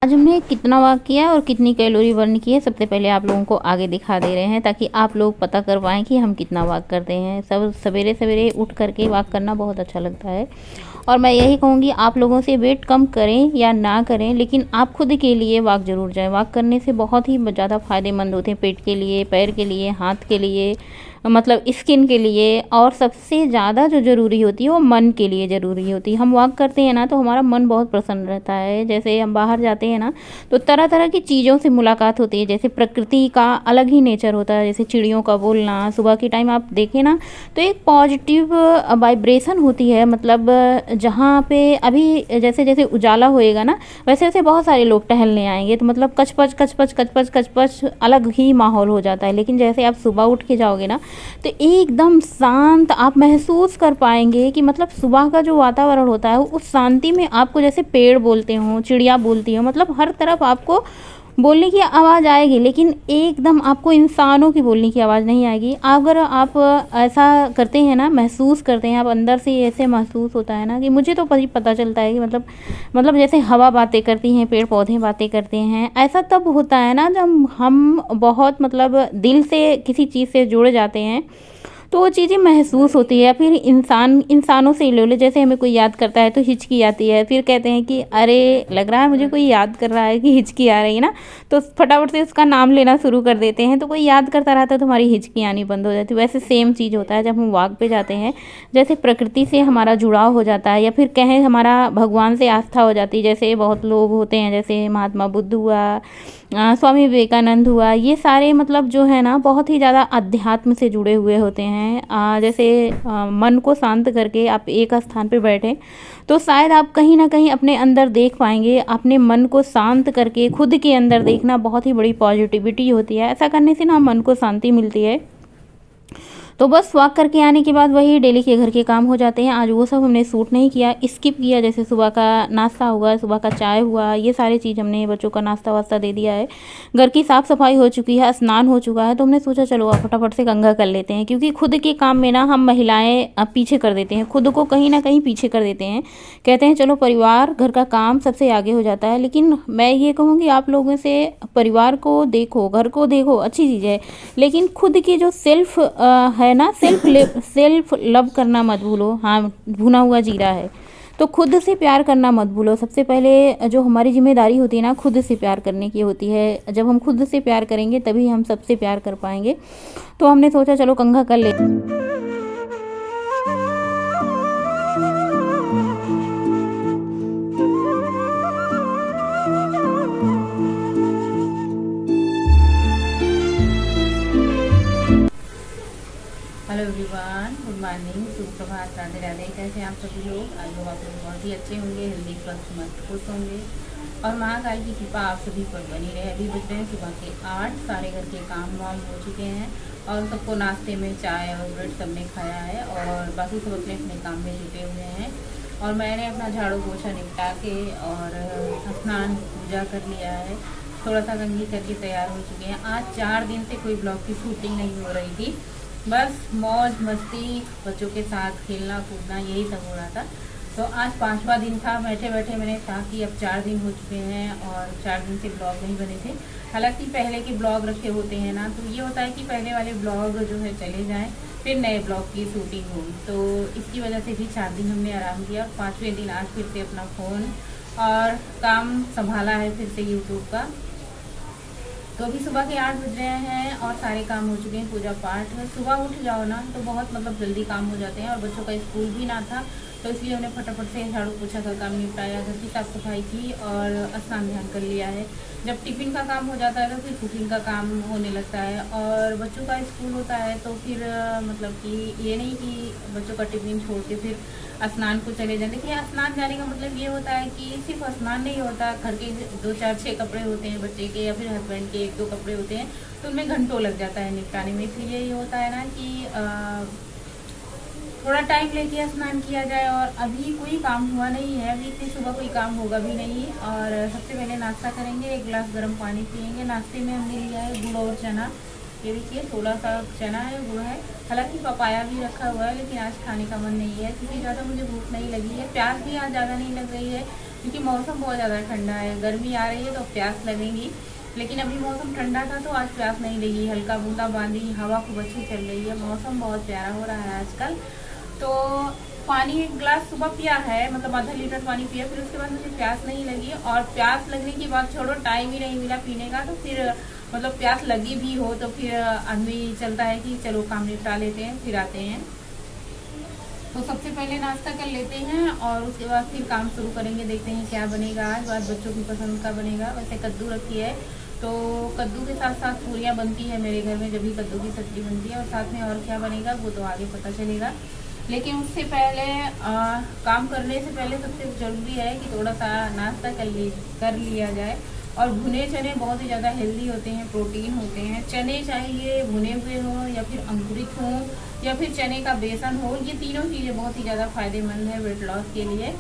आज हमने कितना वॉक किया और कितनी कैलोरी बर्न की है, सबसे पहले आप लोगों को आगे दिखा दे रहे हैं ताकि आप लोग पता कर पाएँ कि हम कितना वॉक करते हैं। सब सवेरे सवेरे उठ करके वॉक करना बहुत अच्छा लगता है और मैं यही कहूँगी आप लोगों से वेट कम करें या ना करें, लेकिन आप खुद के लिए वॉक ज़रूर जाएँ। वॉक करने से बहुत ही ज़्यादा फ़ायदेमंद होते हैं, पेट के लिए, पैर के लिए, हाथ के लिए, मतलब स्किन के लिए, और सबसे ज़्यादा जो ज़रूरी होती है वो मन के लिए ज़रूरी होती है। हम वॉक करते हैं ना तो हमारा मन बहुत प्रसन्न रहता है। जैसे हम बाहर जाते हैं ना तो तरह तरह की चीज़ों से मुलाकात होती है, जैसे प्रकृति का अलग ही नेचर होता है, जैसे चिड़ियों का बोलना, सुबह के टाइम आप देखें ना तो एक पॉजिटिव वाइब्रेशन होती है। मतलब जहाँ पे अभी जैसे जैसे उजाला होएगा ना वैसे वैसे बहुत सारे लोग टहलने आएंगे, तो मतलब कचपच कचपच कचपच कचपच अलग ही माहौल हो जाता है। लेकिन जैसे आप सुबह उठ के जाओगे ना तो एकदम शांत आप महसूस कर पाएंगे कि मतलब सुबह का जो वातावरण होता है उस शांति में आपको जैसे पेड़ बोलते हों, चिड़िया बोलती हो, मतलब हर तरफ आपको बोलने की आवाज़ आएगी, लेकिन एकदम आपको इंसानों की बोलने की आवाज़ नहीं आएगी। अगर आप ऐसा करते हैं ना, महसूस करते हैं, आप अंदर से ऐसे महसूस होता है ना कि मुझे तो पता चलता है कि मतलब जैसे हवा बातें करती हैं, पेड़ पौधे बातें करते हैं, ऐसा तब होता है ना जब हम बहुत मतलब दिल से किसी चीज़ से जुड़ जाते हैं तो वो चीज़ें महसूस होती है। फिर इंसानों से ही ले लो, जैसे हमें कोई याद करता है तो हिचकी आती है, फिर कहते हैं कि अरे लग रहा है मुझे कोई याद कर रहा है कि हिचकी आ रही है ना, तो फटाफट से उसका नाम लेना शुरू कर देते हैं, तो कोई याद करता रहता है तो हमारी हिचकी आनी बंद हो जाती है। वैसे सेम चीज़ होता है जब हम वॉक पे जाते हैं, जैसे प्रकृति से हमारा जुड़ाव हो जाता है या फिर कहें हमारा भगवान से आस्था हो जाती है। जैसे बहुत लोग होते हैं, जैसे महात्मा बुद्ध हुआ, स्वामी विवेकानंद हुआ, ये सारे मतलब जो है ना बहुत ही ज़्यादा अध्यात्म से जुड़े हुए होते हैं। जैसे मन को शांत करके आप एक स्थान पे बैठे तो शायद आप कहीं ना कहीं अपने अंदर देख पाएंगे। अपने मन को शांत करके खुद के अंदर देखना बहुत ही बड़ी पॉजिटिविटी होती है। ऐसा करने से ना मन को शांति मिलती है। तो बस वॉक करके आने के बाद वही डेली के घर के काम हो जाते हैं। आज वो सब हमने शूट नहीं किया, स्किप किया। जैसे सुबह का नाश्ता हुआ, सुबह का चाय हुआ, ये सारी चीज़ हमने बच्चों का नाश्ता वास्ता दे दिया है। घर की साफ़ सफाई हो चुकी है, स्नान हो चुका है, तो हमने सोचा चलो आप फटाफट से गंगा कर लेते हैं, क्योंकि खुद के काम में ना हम महिलाएँ पीछे कर देते हैं, खुद को कहीं ना कहीं पीछे कर देते हैं। कहते हैं चलो परिवार घर का काम सबसे आगे हो जाता है, लेकिन मैं ये कहूँगी आप लोगों से परिवार को देखो, घर को देखो, अच्छी चीज़ है, लेकिन खुद की जो सेल्फ है ना, सेल्फ लव करना मत भूलो। हाँ, भुना हुआ जीरा है, तो खुद से प्यार करना मत भूलो। सबसे पहले जो हमारी जिम्मेदारी होती है ना, खुद से प्यार करने की होती है। जब हम खुद से प्यार करेंगे तभी हम सबसे प्यार कर पाएंगे। तो हमने सोचा चलो कंघा कर ले। हेलो एवरीवन, गुड मॉर्निंग, शुभ प्रभात, राधे राधे। कैसे हैं आप सभी लोग? आज लोग आप लोग बहुत ही अच्छे होंगे, हेल्दी, स्वस्थ, मस्त, खुश होंगे और महाकाल की कृपा आप सभी पर बनी रहे। अभी बज रहे हैं सुबह के 8, सारे घर के काम वाम हो चुके हैं और सबको नाश्ते में चाय और ब्रेड सबने खाया है और बाकी सब अपने अपने काम में जुटे हुए हैं। और मैंने अपना झाड़ू पोछा निपटा के और स्नान पूजा कर लिया है, थोड़ा सा कंघी करके तैयार हो चुके हैं। आज 4 दिन से कोई ब्लॉग की शूटिंग नहीं हो रही थी, बस मौज मस्ती, बच्चों के साथ खेलना कूदना, यही सब हो रहा था। तो आज 5वां दिन था। बैठे बैठे मैंने कहा कि अब 4 दिन हो चुके हैं और 4 दिन से ब्लॉग नहीं बने थे। हालांकि पहले के ब्लॉग रखे होते हैं ना, तो ये होता है कि पहले वाले ब्लॉग जो है चले जाएं, फिर नए ब्लॉग की शूटिंग हो। तो इसकी वजह से भी 4 दिन हमने आराम किया और 5वें दिन आज फिर से अपना फ़ोन और काम संभाला है फिर से यूट्यूब का। तो अभी सुबह के 8 बज रहे हैं और सारे काम हो चुके हैं, पूजा पाठ। सुबह उठ जाओ ना तो बहुत मतलब जल्दी काम हो जाते हैं और बच्चों का स्कूल भी ना था, तो इसलिए हमने फटाफट से झाड़ू पोछा का काम निपटाया, घर की साफ़ सफाई की और स्नान ध्यान कर लिया है। जब टिफ़िन का काम हो जाता है तो फिर कुकिंग का काम होने लगता है और बच्चों का स्कूल होता है तो फिर मतलब कि ये नहीं कि बच्चों का टिफ़िन छोड़ के फिर स्नान को चले जाए। देखिए, स्नान जाने का मतलब ये होता है कि सिर्फ स्नान नहीं होता, घर के 2 4 6 कपड़े होते हैं बच्चे के या फिर हस्बैंड के 1 2 कपड़े होते हैं, तो उनमें घंटों लग जाता है निपटाने में। इसलिए ये होता है ना कि थोड़ा टाइम लेके स्नान किया जाए। और अभी कोई काम हुआ नहीं है, अभी इतनी सुबह कोई काम होगा भी नहीं। और सबसे पहले नाश्ता करेंगे, 1 गिलास गर्म पानी पियेंगे। नाश्ते में हमने लिया है गुड़ और चना, ये देखिए थोड़ा सा चना है, गुड़ है, हालांकि पपाया भी रखा हुआ है, लेकिन आज खाने का मन नहीं है क्योंकि ज़्यादा मुझे भूख नहीं लगी है। प्यास भी आज ज़्यादा नहीं लग रही है क्योंकि मौसम बहुत ज़्यादा ठंडा है। गर्मी आ रही है तो प्यास लगेगी, लेकिन अभी मौसम ठंडा था तो आज प्यास नहीं लगी। हल्का बूंदाबांदी, हवा खूब अच्छी चल रही है, मौसम बहुत प्यारा हो रहा है आजकल। तो पानी एक गिलास सुबह पिया है, मतलब आधा लीटर पानी पिया, फिर उसके बाद मुझे प्यास नहीं लगी। और प्यास लगने की बात छोड़ो, टाइम ही नहीं मिला पीने का। तो फिर मतलब प्यास लगी भी हो तो फिर आदमी चलता है कि चलो काम निपटा लेते हैं, फिर आते हैं। तो सबसे पहले नाश्ता कर लेते हैं और उसके बाद फिर काम शुरू करेंगे। देखते हैं क्या बनेगा आज, बाद बच्चों की पसंद का बनेगा। वैसे कद्दू रखी है, तो कद्दू के साथ साथ पूरियाँ बनती है मेरे घर में जब भी कद्दू की सब्ज़ी बनती है। और साथ में और क्या बनेगा वो तो आगे पता चलेगा। लेकिन उससे पहले काम करने से पहले सबसे ज़रूरी है कि थोड़ा सा नाश्ता कर लिया जाए। और भुने चने बहुत ही ज़्यादा हेल्दी होते हैं, प्रोटीन होते हैं। चने चाहे ये भुने हुए हों या फिर अंकुरित हों या फिर चने का बेसन हो, ये तीनों चीज़ें बहुत ही ज़्यादा फ़ायदेमंद है वेट लॉस के लिए।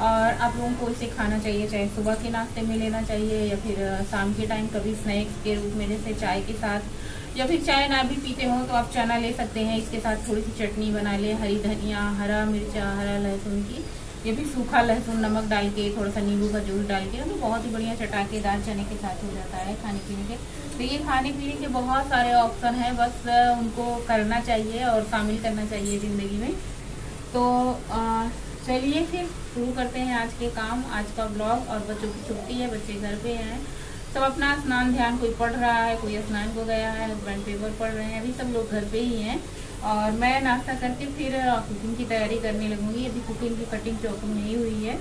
और आप लोगों को इसे खाना चाहिए, चाहे सुबह के नाश्ते में लेना चाहिए या फिर शाम के टाइम कभी स्नैक्स के रूप में, जैसे चाय के साथ। या फिर चाय ना भी पीते हो तो आप चना ले सकते हैं, इसके साथ थोड़ी सी चटनी बना ले, हरी धनिया, हरा मिर्चा, हरा लहसुन की, या फिर सूखा लहसुन नमक डाल के, थोड़ा सा नींबू का जूस डाल के, तो बहुत ही बढ़िया चटाकेदार चने के साथ हो जाता है खाने पीने के। तो ये खाने पीने के बहुत सारे ऑप्शन हैं, बस उनको करना चाहिए और शामिल करना चाहिए ज़िंदगी में। तो चलिए फिर शुरू करते हैं आज के काम, आज का ब्लॉग। और बच्चों की छुट्टी है, बच्चे घर पे हैं, सब अपना स्नान ध्यान, कोई पढ़ रहा है, कोई स्नान को गया है, हस्बैंड पेपर पढ़ रहे हैं, अभी सब लोग घर पे ही हैं। और मैं नाश्ता करके फिर कुकिंग की तैयारी करने लगूंगी। अभी कुकिंग की कटिंग चॉपिंग नहीं हुई है।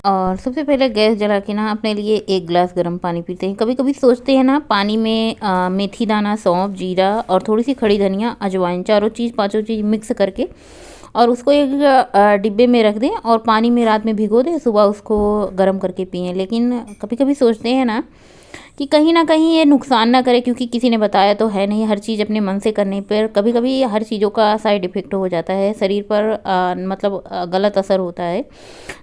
और सबसे पहले गैस जला के ना अपने लिए एक गिलास गर्म पानी पीते हैं। कभी कभी सोचते हैं ना, पानी में मेथी दाना, सौंफ, जीरा और थोड़ी सी खड़ी धनिया, अजवाइन, पांचों चीज़ मिक्स करके और उसको एक डिब्बे में रख दें और पानी में रात में भिगो दें, सुबह उसको गर्म करके पिएं। लेकिन कभी कभी सोचते हैं ना कि कहीं ना कहीं ये नुकसान ना करे, क्योंकि किसी ने बताया तो है नहीं। हर चीज़ अपने मन से करने पर कभी कभी हर चीज़ों का साइड इफ़ेक्ट हो जाता है शरीर पर, मतलब गलत असर होता है।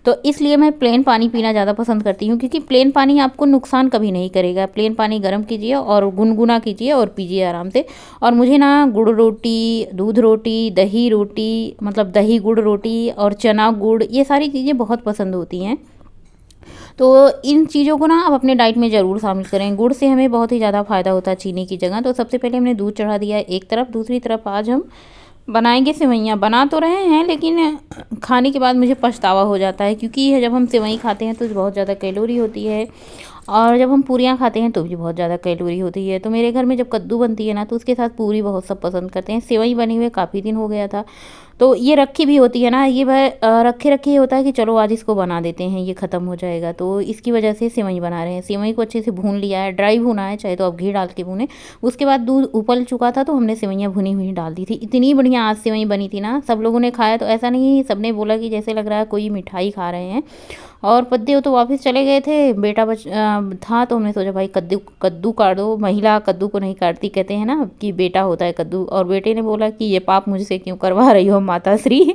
तो इसलिए मैं प्लेन पानी पीना ज़्यादा पसंद करती हूँ, क्योंकि प्लेन पानी आपको नुकसान कभी नहीं करेगा। प्लेन पानी गर्म कीजिए और गुनगुना कीजिए और पीजिए आराम से। और मुझे ना गुड़ रोटी, दूध रोटी, दही रोटी, मतलब दही गुड़ रोटी और चना गुड़, ये सारी चीज़ें बहुत पसंद होती हैं। तो इन चीज़ों को ना आप अपने डाइट में ज़रूर शामिल करें। गुड़ से हमें बहुत ही ज़्यादा फ़ायदा होता है चीनी की जगह। तो सबसे पहले हमने दूध चढ़ा दिया एक तरफ, दूसरी तरफ आज हम बनाएंगे सेवइयाँ। बना तो रहे हैं लेकिन खाने के बाद मुझे पछतावा हो जाता है, क्योंकि जब हम सेवई खाते हैं तो बहुत ज़्यादा कैलोरी होती है और जब हम पूरियाँ खाते हैं तो भी बहुत ज़्यादा कैलोरी होती है। तो मेरे घर में जब कद्दू बनती है ना तो उसके साथ पूरी बहुत सब पसंद करते हैं। सेवई बनी हुए काफ़ी दिन हो गया था, तो ये रखी भी होती है ना, ये रखे रखे होता है कि चलो आज इसको बना देते हैं, ये ख़त्म हो जाएगा। तो इसकी वजह से सेवई बना रहे हैं। सेवई को अच्छे से भून लिया है, ड्राई भुना है, चाहे तो आप घी डाल के भूने। उसके बाद दूध उबल चुका था तो हमने सेवइयाँ भुनी हुई डाल दी थी। इतनी बढ़िया आज सेवई बनी थी ना, सब लोगों ने खाया तो ऐसा नहीं, सबने बोला कि जैसे लग रहा है कोई मिठाई खा रहे हैं। और पद्दे तो वापस चले गए थे, बेटा था तो हमने सोचा भाई कद्दू कद्दू काट दो। महिला कद्दू को नहीं काटती, कहते हैं ना कि बेटा होता है कद्दू। और बेटे ने बोला कि ये पाप मुझसे क्यों करवा रही हो माता श्री,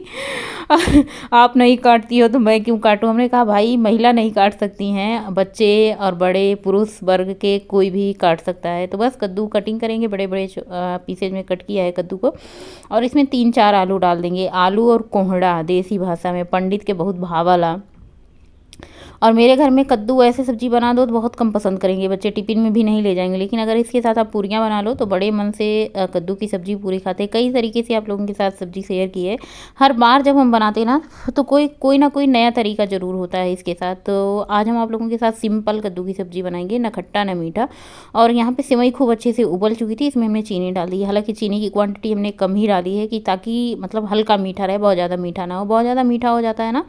आप नहीं काटती हो तो मैं क्यों काटूं। हमने कहा भाई महिला नहीं काट सकती हैं, बच्चे और बड़े पुरुष वर्ग के कोई भी काट सकता है। तो बस कद्दू कटिंग करेंगे, बड़े बड़े पीसेज में कट किया है कद्दू को। और इसमें 3-4 आलू डाल देंगे, आलू और कोहड़ा, देसी भाषा में पंडित के बहुत भावाला। और मेरे घर में कद्दू ऐसे सब्जी बना दो तो बहुत कम पसंद करेंगे बच्चे, टिफिन में भी नहीं ले जाएंगे। लेकिन अगर इसके साथ आप पूरियाँ बना लो तो बड़े मन से कद्दू की सब्जी पूरी खाते हैं। कई तरीके से आप लोगों के साथ सब्जी शेयर की है। हर बार जब हम बनाते हैं ना तो कोई ना कोई नया तरीका ज़रूर होता है इसके साथ। तो आज हम आप लोगों के साथ सिंपल कद्दू की सब्जी बनाएंगे, ना खट्टा ना मीठा। और यहाँ पर सेवई खूब अच्छे से उबल चुकी थी, इसमें हमने चीनी डाल दी है। हालाँकि चीनी की क्वान्टिटी हमने कम ही डाली है कि ताकि मतलब हल्का मीठा रहे, बहुत ज़्यादा मीठा ना हो। बहुत ज़्यादा मीठा हो जाता है ना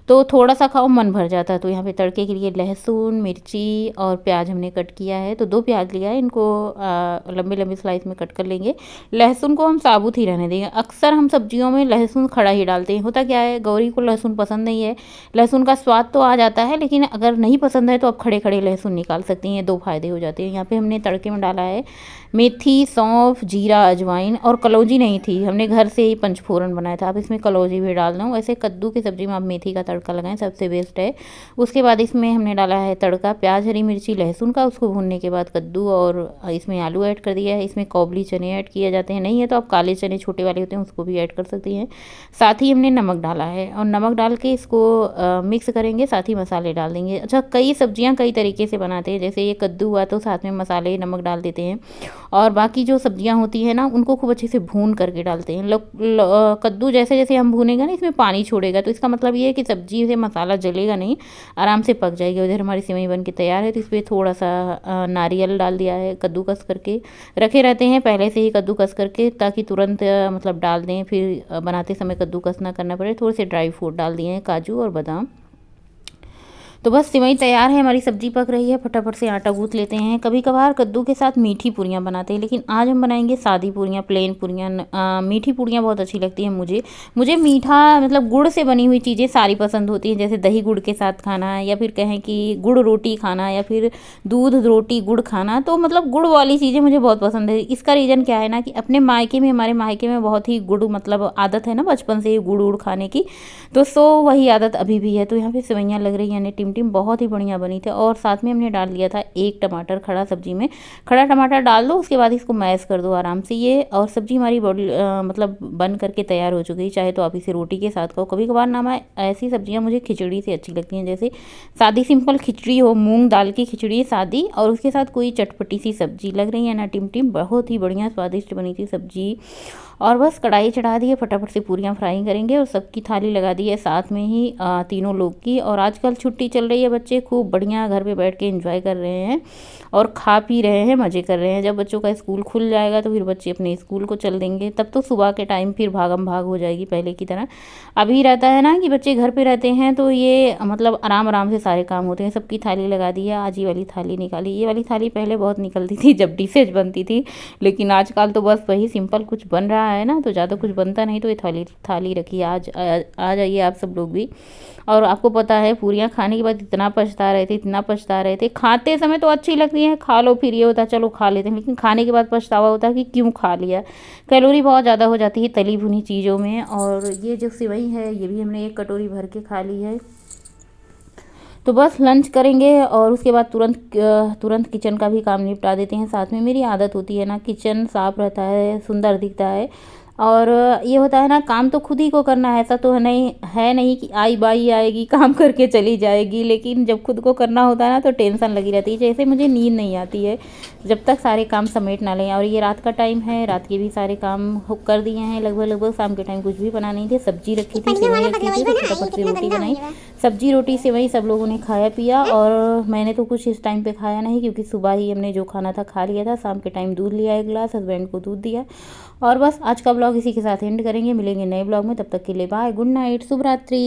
तो थोड़ा सा खाओ मन भर जाता है। तो यहाँ पे तड़के के लिए लहसुन, मिर्ची और प्याज हमने कट किया है। तो 2 प्याज लिया है, इनको लंबे लंबे स्लाइस में कट कर लेंगे। लहसुन को हम साबुत ही रहने देंगे। अक्सर हम सब्जियों में लहसुन खड़ा ही डालते हैं। होता क्या है, गौरी को लहसुन पसंद नहीं है। लहसुन का स्वाद तो आ जाता है, लेकिन अगर नहीं पसंद है तो आप खड़े खड़े लहसुन निकाल सकती हैं, 2 फायदे हो जाते हैं। यहाँ पर हमने तड़के में डाला है मेथी, सौंफ, जीरा, अजवाइन। और कलौजी नहीं थी, हमने घर से ही पंचफोरन बनाया था। आप इसमें कलौजी भी डाल दो। वैसे कद्दू की सब्ज़ी में आप मेथी का तड़का लगाएं, सबसे बेस्ट है। उसके बाद इसमें हमने डाला है तड़का, प्याज, हरी मिर्ची, लहसुन का। उसको भूनने के बाद कद्दू और इसमें आलू ऐड कर दिया है। इसमें काबुली चने ऐड किए जाते हैं, नहीं है तो आप काले चने छोटे वाले होते हैं उसको भी ऐड कर सकती हैं। साथ ही हमने नमक डाला है और नमक डाल के इसको मिक्स करेंगे, साथ ही मसाले डाल देंगे। अच्छा, कई सब्जियां कई तरीके से बनाते हैं, जैसे ये कद्दू हुआ तो साथ में मसाले नमक डाल देते हैं, और बाकी जो सब्जियां होती हैं ना उनको खूब अच्छे से भून करके डालते हैं। कद्दू जैसे जैसे हम भूनेंगे ना इसमें पानी छोड़ेगा, तो इसका मतलब ये है कि सब्जी से मसाला जलेगा नहीं, आराम से पक जाएगी। उधर हमारी सेवई बन के तैयार है, तो इस पर थोड़ा सा नारियल डाल दिया है, कद्दूकस करके रखे रहते हैं पहले से ही कद्दूकस करके, ताकि तुरंत मतलब डाल दें, फिर बनाते समय कद्दूकस ना करना पड़े। थोड़े से ड्राई फ्रूट डाल दिए हैं, काजू और बादाम। तो बस सेवई तैयार है, हमारी सब्जी पक रही है, फटाफट से आटा गूँथ लेते हैं। कभी कभार कद्दू के साथ मीठी पूरियाँ बनाते हैं, लेकिन आज हम बनाएंगे सादी पूरियाँ, प्लेन पूरियाँ। मीठी पूरियाँ बहुत अच्छी लगती हैं मुझे मीठा मतलब गुड़ से बनी हुई चीज़ें सारी पसंद होती हैं, जैसे दही गुड़ के साथ खाना, या फिर कहें कि गुड़ रोटी खाना, या फिर दूध रोटी गुड़ खाना। तो मतलब गुड़ वाली चीज़ें मुझे बहुत पसंद है। इसका रीज़न क्या है ना कि अपने मायके में, हमारे मायके में बहुत ही गुड़ मतलब आदत है ना बचपन से ही गुड़ उड़ खाने की, तो वही आदत अभी भी है। तो यहाँ पे सेवइयाँ लग रही हैं टिम बहुत ही बढ़िया बनी थी। और साथ में हमने डाल दिया था एक टमाटर खड़ा, सब्जी में खड़ा टमाटर डाल दो, उसके बाद इसको मैश कर दो आराम से ये, और सब्जी हमारी मतलब बन करके तैयार हो चुकी है। चाहे तो आप इसे रोटी के साथ खाओ, कभी कभार ना मैं ऐसी सब्जियां मुझे खिचड़ी से अच्छी लगती हैं, जैसे सादी सिंपल खिचड़ी हो, मूंग दाल की खिचड़ी सादी, और उसके साथ कोई चटपटी सी सब्जी। लग रही है ना टिम बहुत ही बढ़िया स्वादिष्ट बनी थी सब्जी। और बस कढ़ाई चढ़ा दी है, फटाफट से पूरियाँ फ्राई करेंगे, और सबकी थाली लगा दी है साथ में ही तीनों लोग की। और आजकल छुट्टी चल रही है, बच्चे खूब बढ़िया घर पे बैठ के एंजॉय कर रहे हैं और खा पी रहे हैं, मज़े कर रहे हैं। जब बच्चों का स्कूल खुल जाएगा तो फिर बच्चे अपने स्कूल को चल देंगे, तब तो सुबह के टाइम फिर भागम भाग हो जाएगी पहले की तरह। अभी रहता है ना कि बच्चे घर पे रहते हैं तो ये मतलब आराम आराम से सारे काम होते हैं। सबकी थाली लगा दी है, आज ये वाली थाली निकाली। ये वाली थाली पहले बहुत निकलती थी जब डिशेज बनती थी, लेकिन आजकल तो बस वही सिंपल कुछ बन रहा है ना, तो ज़्यादा कुछ बनता नहीं, तो ये थाली रखी। आज आ जाइए आप सब लोग भी। और आपको पता है पूरियाँ खाने के बाद इतना पछता रहे थे। खाते समय तो अच्छी लगती हैं, खा लो फिर ये होता है चलो खा लेते हैं, लेकिन खाने के बाद पछतावा होता है कि क्यों खा लिया। कैलोरी बहुत ज़्यादा हो जाती है तली भुनी चीज़ों में। और ये जो सेवई है ये भी हमने एक कटोरी भर के खा ली है। तो बस लंच करेंगे और उसके बाद तुरंत किचन का भी काम निपटा देते हैं। साथ में मेरी आदत होती है ना, किचन साफ रहता है, सुंदर दिखता है, और ये होता है ना काम तो खुद ही को करना है। ऐसा तो है नहीं कि आई बाई आएगी काम करके चली जाएगी, लेकिन जब खुद को करना होता है ना तो टेंशन लगी रहती है। जैसे मुझे नींद नहीं आती है जब तक सारे काम समेट ना लें। और ये रात का टाइम है, रात के भी सारे काम कर दिए हैं लगभग। शाम के टाइम कुछ भी बना नहीं थे, सब्जी रखी थी, सेवई रखी थी, तो फटाफट से रोटी बनाई। सब्जी रोटी सेवई सब लोगों ने खाया पिया, और मैंने तो कुछ इस टाइम पे खाया नहीं, क्योंकि सुबह ही हमने जो खाना था खा लिया था। शाम के टाइम दूध लिया एक गिलास, हस्बैंड को दूध दिया। और बस आज का ब्लॉग इसी के साथ एंड करेंगे। मिलेंगे नए ब्लॉग में, तब तक के लिए बाय, गुड नाइट, शुभ रात्रि।